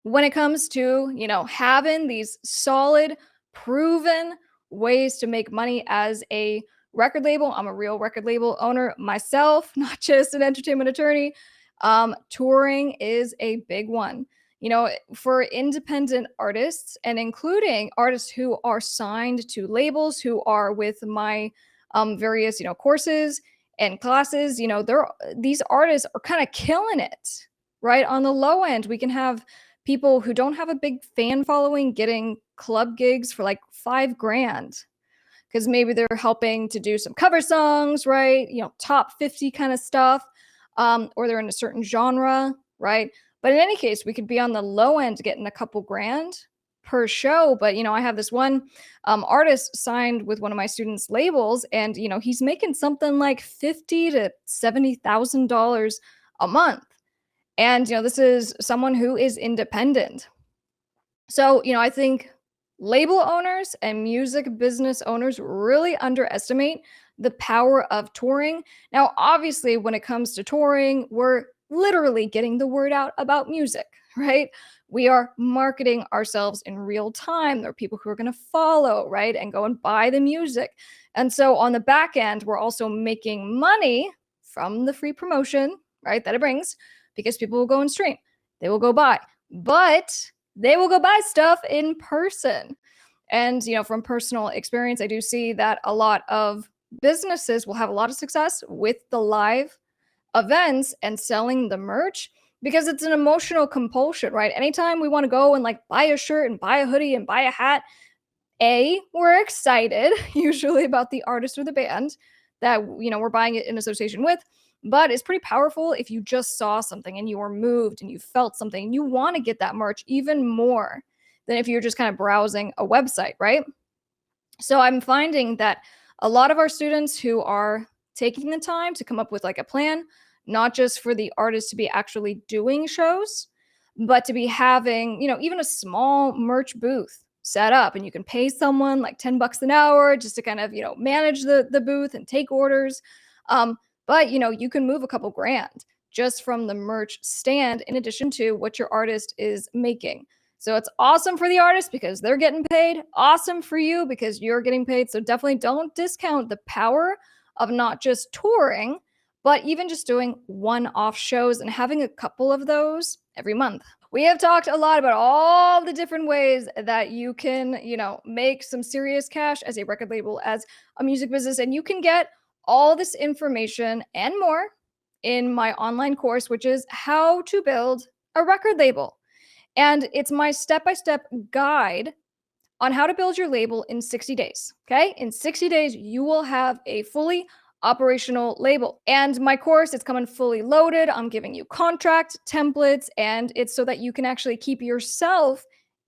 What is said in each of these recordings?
when it comes to, having these solid, proven ways to make money as a record label. I'm a real record label owner myself, not just an entertainment attorney. Touring is a big one. For independent artists and including artists who are signed to labels, who are with my various, courses and classes, these artists are kind of killing it, right? On the low end, we can have people who don't have a big fan following getting club gigs for like $5,000 because maybe they're helping to do some cover songs, right? Top 50 kind of stuff, or they're in a certain genre, right? But in any case, we could be on the low end getting a couple grand per show. But I have this one artist signed with one of my students' labels, and he's making something like $50,000 to $70,000 a month. And, this is someone who is independent. So, I think label owners and music business owners really underestimate the power of touring. Now, obviously, when it comes to touring, we're literally getting the word out about music, right? We are marketing ourselves in real time. There are people who are going to follow, right? And go and buy the music. And so on the back end, we're also making money from the free promotion, right? That it brings, because people will go and stream, they will go buy, but they will go buy stuff in person. And, from personal experience, I do see that a lot of businesses will have a lot of success with the live events and selling the merch because it's an emotional compulsion, right? Anytime we want to go and like buy a shirt and buy a hoodie and buy a hat, we're excited usually about the artist or the band that, we're buying it in association with. But it's pretty powerful if you just saw something and you were moved and you felt something and you want to get that merch even more than if you're just kind of browsing a website, right? So I'm finding that a lot of our students who are taking the time to come up with like a plan, not just for the artist to be actually doing shows, but to be having, even a small merch booth set up, and you can pay someone like $10 an hour just to kind of, manage the booth and take orders. But you can move a couple grand just from the merch stand in addition to what your artist is making. So it's awesome for the artist because they're getting paid, awesome for you because you're getting paid. So definitely don't discount the power of not just touring, but even just doing one-off shows and having a couple of those every month. We have talked a lot about all the different ways that you can, make some serious cash as a record label, as a music business, and you can get all this information and more in my online course, which is How to Build a Record Label. And it's my step-by-step guide on how to build your label in 60 days. Okay? In 60 days, you will have a fully operational label. And my course, it's coming fully loaded. I'm giving you contract templates, and it's so that you can actually keep yourself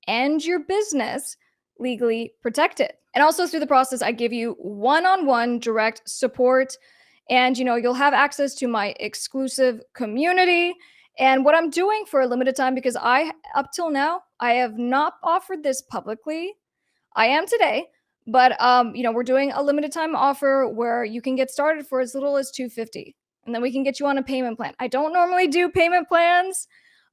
and your business legally protected. And also through the process, I give you one-on-one direct support, and you'll have access to my exclusive community. And what I'm doing for a limited time, because up till now, I have not offered this publicly. I am today, but we're doing a limited time offer where you can get started for as little as $250, and then we can get you on a payment plan. I don't normally do payment plans,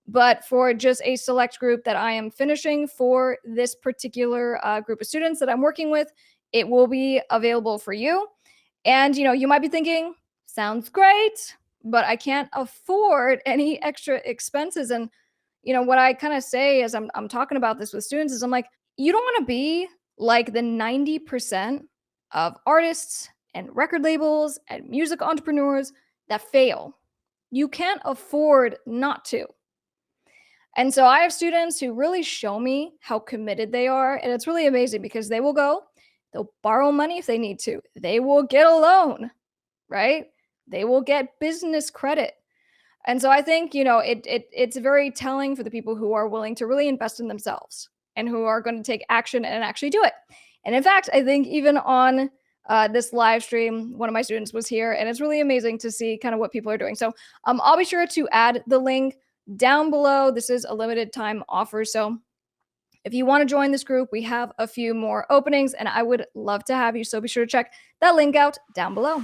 but for just a select group that I am finishing for this particular group of students that I'm working with, it will be available for you. And you might be thinking, sounds great, but I can't afford any extra expenses. And what I kind of say as I'm talking about this with students is I'm like, you don't want to be like the 90% of artists and record labels and music entrepreneurs that fail. You can't afford not to. And so I have students who really show me how committed they are. And it's really amazing because they'll borrow money if they need to. They will get a loan, right? They will get business credit. And so I think, it's very telling for the people who are willing to really invest in themselves and who are going to take action and actually do it. And in fact, I think even on this live stream, one of my students was here, and it's really amazing to see kind of what people are doing. So I'll be sure to add the link down below. This is a limited time offer. So if you want to join this group, we have a few more openings, and I would love to have you. So be sure to check that link out down below.